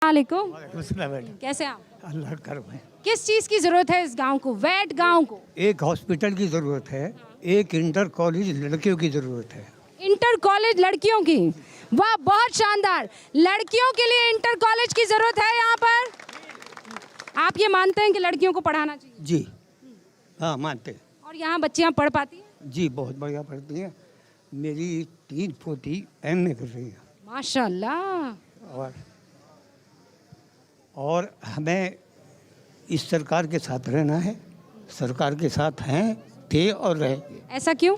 वालेकुम। बेटा कैसे आप? अल्लाह करम है। किस चीज़ की ज़रूरत है इस गांव को, वैट गांव को? एक हॉस्पिटल की ज़रूरत है, एक इंटर कॉलेज लड़कियों की ज़रूरत है। इंटर कॉलेज लड़कियों की? वाह, बहुत शानदार। लड़कियों के लिए इंटर कॉलेज की ज़रूरत है यहाँ पर। आप ये मानते हैं कि लड़कियों को पढ़ाना चाहिए? जी हाँ मानते हैं। और यहाँ बच्चियाँ पढ़ पाती हैं? जी बहुत बढ़िया पढ़ती हैं। मेरी 3 पोती एमए कर रही हैं। माशाल्लाह। और हमें इस सरकार के साथ रहना है। सरकार के साथ हैं, थे और रहे। ऐसा क्यों?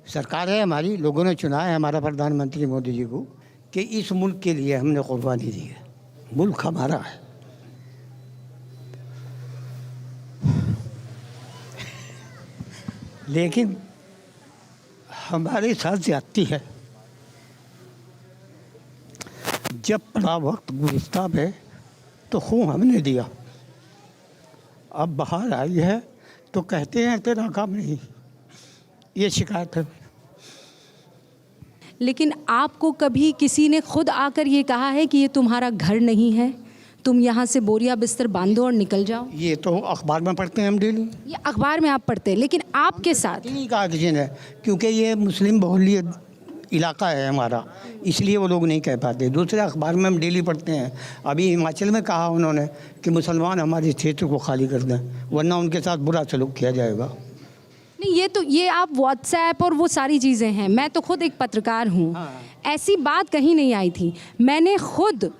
सरकार है हमारी, लोगों ने चुना है हमारा प्रधानमंत्री मोदी जी को कि इस मुल्क के लिए हमने कुर्बानी दी है। मुल्क हमारा है। लेकिन हमारे साथ ज्यादती है। जब बड़ा वक्त गुलिस्तान है तो खून हमने दिया, अब बाहर आई है तो कहते हैं तेरा काम नहीं। ये शिकायत है। लेकिन आपको कभी किसी ने खुद आकर ये कहा है कि ये तुम्हारा घर नहीं है, तुम यहाँ से बोरिया बिस्तर बांधो और निकल जाओ? ये तो अखबार में पढ़ते हैं हम डेली। ये अखबार में आप पढ़ते हैं, लेकिन आपके साथ? नहीं कहा किसी ने, क्योंकि ये मुस्लिम बहुल्य इलाका है हमारा, इसलिए वो लोग नहीं कह पाते। दूसरे अखबार में हम डेली पढ़ते हैं। अभी हिमाचल में कहा उन्होंने कि मुसलमान हमारे क्षेत्र को खाली कर दें, वरना उनके साथ बुरा सलूक किया जाएगा। नहीं, ये आप व्हाट्सएप और वो सारी चीज़ें हैं। मैं तो खुद एक पत्रकार हूँ। ऐसी बात कहीं नहीं आई थी। मैंने खुद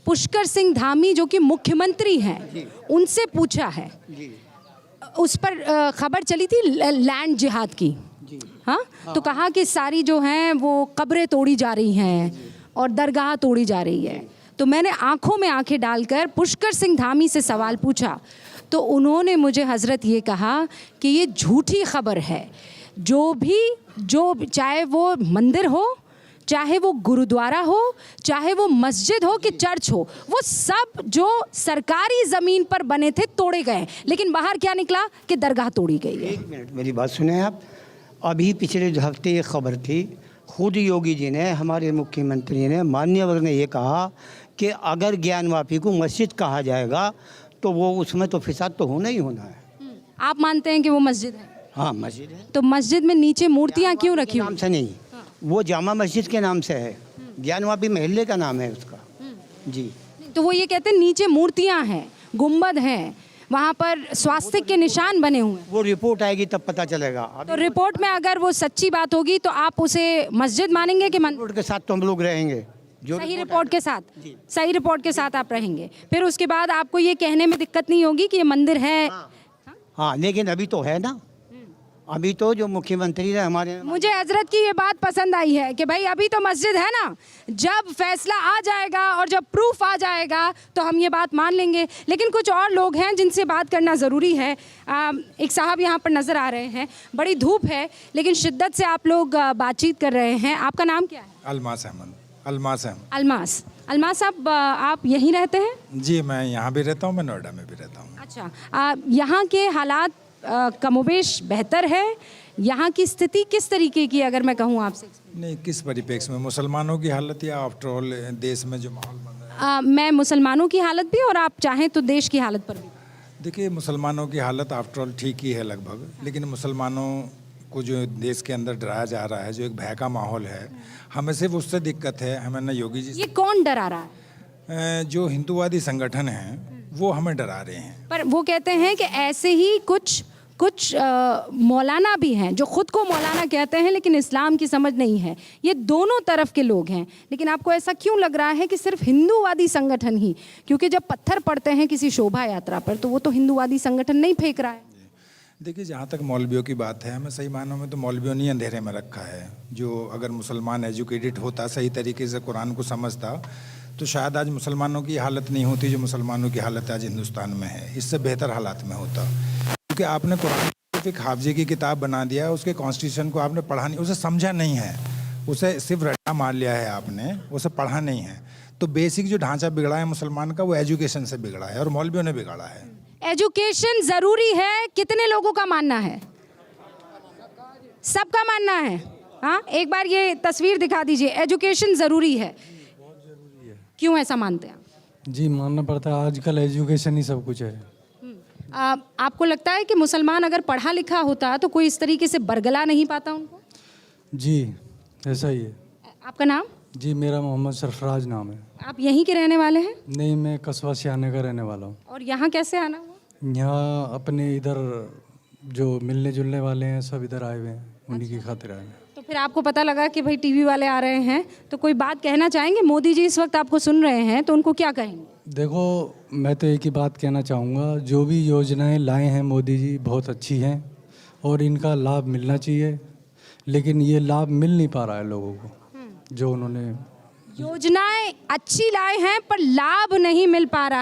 पुष्कर सिंह धामी जो कि मुख्यमंत्री हैं उनसे पूछा है। उस पर खबर चली थी लैंड जिहाद की। हाँ, तो कहा कि सारी जो हैं वो कब्रें तोड़ी जा रही हैं और दरगाह तोड़ी जा रही है। तो मैंने आंखों में आंखें डालकर पुष्कर सिंह धामी से सवाल पूछा, तो उन्होंने मुझे हज़रत ये कहा कि ये झूठी खबर है। जो चाहे वो मंदिर हो, चाहे वो गुरुद्वारा हो, चाहे वो मस्जिद हो कि चर्च हो, वो सब जो सरकारी ज़मीन पर बने थे तोड़े गए। लेकिन बाहर क्या निकला कि दरगाह तोड़ी गई है। एक मिनट मेरी बात सुने आप। अभी पिछले हफ्ते एक खबर थी, खुद योगी जी ने, हमारे मुख्यमंत्री ने, मान्यवर ने ये कहा कि अगर ज्ञानवापी को मस्जिद कहा जाएगा तो वो उसमें तो फिसाद तो होना ही होना है। आप मानते हैं कि वो मस्जिद है? हाँ मस्जिद है। तो मस्जिद में नीचे मूर्तियाँ क्यों रखी हुई? नाम से नहीं, वो जामा मस्जिद के नाम से है। ज्ञानवापी महल्ले का नाम है उसका। जी। तो वो ये कहते हैं नीचे मूर्तियाँ हैं, गुम्बद हैं, वहाँ पर स्वास्तिक के निशान बने हुए हैं। वो रिपोर्ट आएगी तब पता चलेगा। तो रिपोर्ट में अगर वो सच्ची बात होगी तो आप उसे मस्जिद मानेंगे कि रिपोर्ट के साथ तो हम लोग रहेंगे। जो सही रिपोर्ट के साथ? सही रिपोर्ट के साथ आप रहेंगे। फिर उसके बाद आपको ये कहने में दिक्कत नहीं होगी कि ये मंदिर है। हाँ लेकिन अभी तो है ना। अभी तो जो मुख्यमंत्री है हमारे, मुझे हजरत की ये बात पसंद आई है कि भाई अभी तो मस्जिद है ना, जब फैसला आ जाएगा और जब प्रूफ आ जाएगा तो हम ये बात मान लेंगे। लेकिन कुछ और लोग हैं जिनसे बात करना ज़रूरी है। एक साहब यहाँ पर नज़र आ रहे हैं, बड़ी धूप है लेकिन शिद्दत से आप लोग बातचीत कर रहे हैं। आपका नाम क्या है? अलमास अहमद। अलमास अहमद। अलमास। अलमास साहब, आप यहीं रहते हैं? जी मैं यहाँ भी रहता हूँ, मैं नोएडा में भी रहता हूँ। अच्छा, यहाँ के हालात कमोबेश बेहतर है? यहाँ की स्थिति किस तरीके की, अगर मैं कहूँ आपसे? नहीं, किस परिप्रेक्ष्य में? मुसलमानों की हालत या आफ्टर ऑल देश में जो माहौल बन रहा है? मैं मुसलमानों की हालत भी और आप चाहें तो देश की हालत पर भी। देखिए, मुसलमानों की हालत आफ्टर ऑल ठीक ही है लगभग, लेकिन मुसलमानों को जो देश के अंदर डराया जा रहा है, जो एक भय का माहौल है, हमें सिर्फ उससे दिक्कत है। हमें ना योगी जी, ये कौन डरा रहा है? जो हिंदूवादी संगठन हैं वो हमें डरा रहे हैं। पर वो कहते हैं कि ऐसे ही कुछ मौलाना भी हैं जो खुद को मौलाना कहते हैं लेकिन इस्लाम की समझ नहीं है। ये दोनों तरफ के लोग हैं। लेकिन आपको ऐसा क्यों लग रहा है कि सिर्फ हिंदूवादी संगठन ही? क्योंकि जब पत्थर पड़ते हैं किसी शोभा यात्रा पर तो वो तो हिंदूवादी संगठन नहीं फेंक रहा है। देखिए, जहाँ तक मौलवियों की बात है, हमें सही मानों में तो मौलवियों ने अंधेरे में रखा है। जो अगर मुसलमान एजुकेटेड होता, सही तरीके से कुरान को समझता, तो शायद आज मुसलमानों की हालत नहीं होती जो मुसलमानों की हालत आज हिंदुस्तान में है। इससे बेहतर हालात में होता, क्योंकि आपने कुरान सिर्फ एक हाफजे की किताब बना दिया है। उसके कॉन्स्टिट्यूशन को आपने पढ़ा नहीं, उसे समझा नहीं है, उसे सिर्फ रट्टा मार लिया है आपने, उसे पढ़ा नहीं है। तो बेसिक जो ढांचा बिगड़ा है मुसलमान का, वो एजुकेशन से बिगड़ा है और मौलवियों ने बिगाड़ा है। एजुकेशन ज़रूरी है, कितने लोगों का मानना है? सबका मानना है। हाँ, एक बार ये तस्वीर दिखा दीजिए। एजुकेशन ज़रूरी है, क्यों ऐसा मानते हैं आप? जी मानना पड़ता है, आजकल एजुकेशन ही सब कुछ है। आपको लगता है कि मुसलमान अगर पढ़ा लिखा होता तो कोई इस तरीके से बरगला नहीं पाता उनको? जी ऐसा ही है। आपका नाम? जी मेरा मोहम्मद सरफराज नाम है। आप यहीं के रहने वाले हैं? नहीं, मैं कस्बा सियाने का रहने वाला हूँ। और यहाँ कैसे आना हुआ? यहाँ अपने इधर जो मिलने जुलने वाले हैं सब इधर आए हुए हैं, उन्हीं की खातिर आए हैं। तो फिर आपको पता लगा कि भाई टीवी वाले आ रहे हैं, तो कोई बात कहना चाहेंगे? मोदी जी इस वक्त आपको सुन रहे हैं तो उनको क्या कहेंगे? देखो मैं तो एक ही बात कहना चाहूँगा, जो भी योजनाएं लाए हैं मोदी जी बहुत अच्छी हैं और इनका लाभ मिलना चाहिए, लेकिन ये लाभ मिल नहीं पा रहा है लोगों को जो उन्होंने योजनाएं अच्छी लाए हैं पर लाभ नहीं मिल पा रहा है।